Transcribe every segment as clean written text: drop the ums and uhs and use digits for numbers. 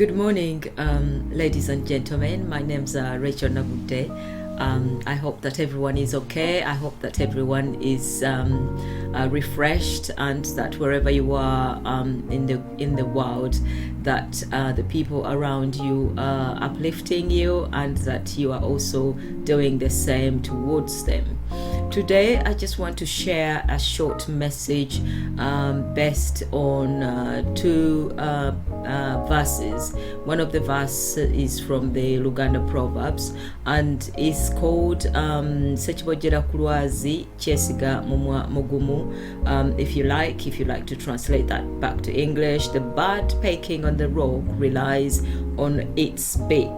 Good morning, ladies and gentlemen. My name's Rachel Nabude. I hope that everyone is okay. I hope that everyone is refreshed, and that wherever you are in the world, that the people around you are uplifting you, and that you are also doing the same towards them. Today, I just want to share a short message based on two verses. One of the verses is from the Luganda Proverbs and is called Ssekibojjera lwazi kyesiga mumwa mugumu. If you like to translate that back to English, the bird pecking on the rock relies on its beak.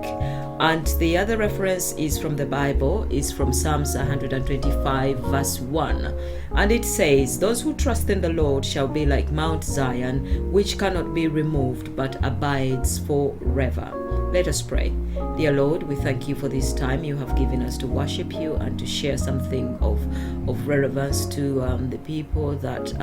And the other reference is from the Bible, is from Psalms 125 verse 1. And it says, "Those who trust in the Lord shall be like Mount Zion, which cannot be removed, but abides forever." Let us pray. Dear Lord, we thank you for this time you have given us to worship you and to share something of relevance to the people that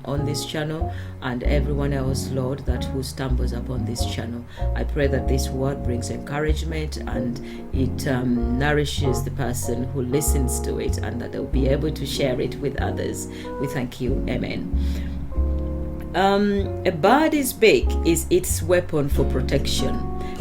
on this channel and everyone else, Lord, that who stumbles upon this channel. I pray that this word brings encouragement and it nourishes the person who listens to it, and that they'll be able to share it with others. We thank you. Amen. A bird's beak is its weapon for protection,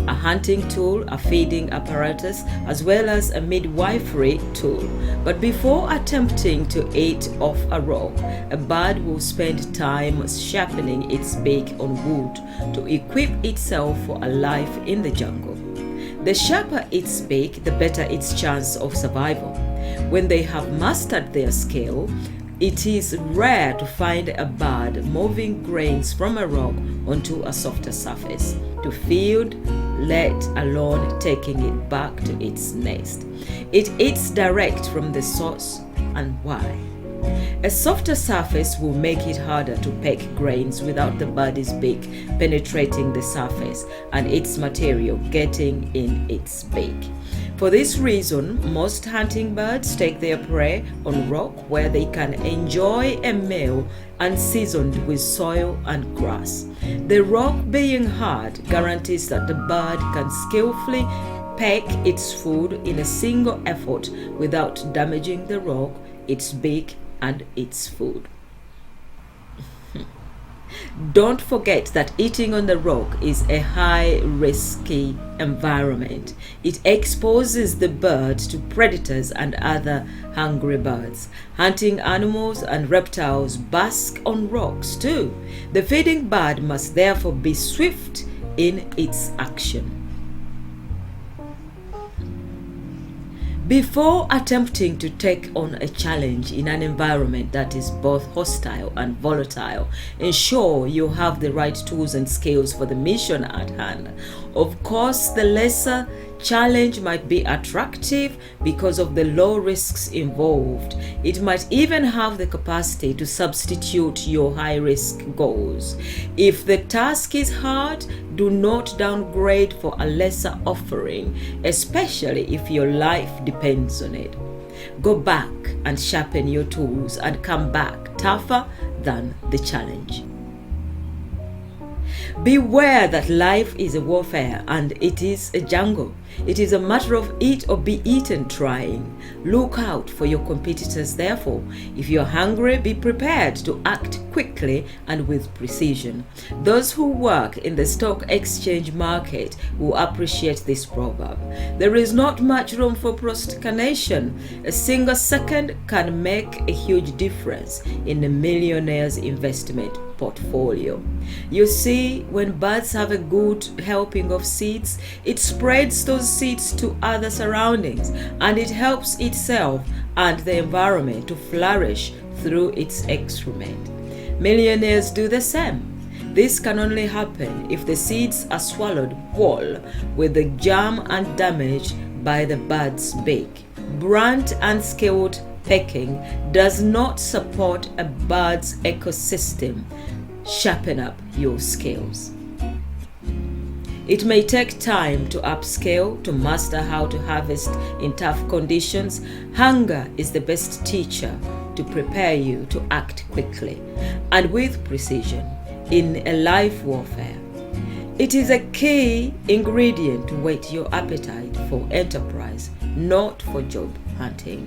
a hunting tool, a feeding apparatus, as well as a midwifery tool. But before attempting to eat off a rock, a bird will spend time sharpening its beak on wood to equip itself for a life in the jungle. The sharper its beak, the better its chance of survival. When they have mastered their skill, it is rare to find a bird moving grains from a rock onto a softer surface to feed, let alone taking it back to its nest. It eats direct from the source. And why? A softer surface will make it harder to peck grains without the bird's beak penetrating the surface and its material getting in its beak. For this reason, most hunting birds take their prey on rock where they can enjoy a meal unseasoned with soil and grass. The rock being hard guarantees that the bird can skillfully peck its food in a single effort without damaging the rock, its beak, and its food. Don't forget that eating on the rock is a high-risky environment. It exposes the bird to predators and other hungry birds. Hunting animals and reptiles bask on rocks too. The feeding bird must therefore be swift in its action. Before attempting to take on a challenge in an environment that is both hostile and volatile, ensure you have the right tools and skills for the mission at hand. Of course, the lesser challenge might be attractive because of the low risks involved. It might even have the capacity to substitute your high-risk goals. If the task is hard, do not downgrade for a lesser offering, especially if your life depends on it. Go back and sharpen your tools and come back tougher than the challenge. Beware that life is a warfare and it is a jungle. It is a matter of eat or be eaten trying. Look out for your competitors, therefore. If you're hungry, be prepared to act quickly and with precision. Those who work in the stock exchange market will appreciate this proverb. There is not much room for procrastination. A single second can make a huge difference in a millionaire's investment portfolio. You see, when birds have a good helping of seeds, it spreads those seeds to other surroundings, and it helps itself and the environment to flourish through its excrement. Millionaires do the same. This can only happen if the seeds are swallowed whole, with the germ undamaged by the bird's beak. Blunt and skilled pecking does not support a bird's ecosystem. Sharpen up your skills. It may take time to upscale, to master how to harvest in tough conditions. Hunger is the best teacher to prepare you to act quickly and with precision in a life warfare. It is a key ingredient to whet your appetite for enterprise, not for job hunting,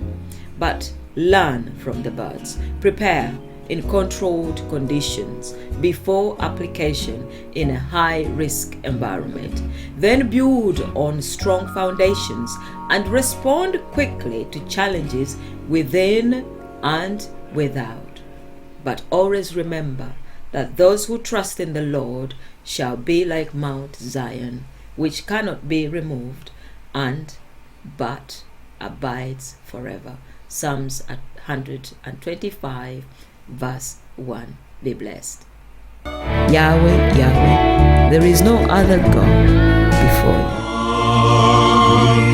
but learn from the birds. Prepare in controlled conditions before application in a high-risk environment. Then build on strong foundations and respond quickly to challenges within and without. But always remember that those who trust in the Lord shall be like Mount Zion, which cannot be removed and but abides forever. Psalms 125 verse 1. Be blessed. Yahweh, Yahweh, there is no other God before you.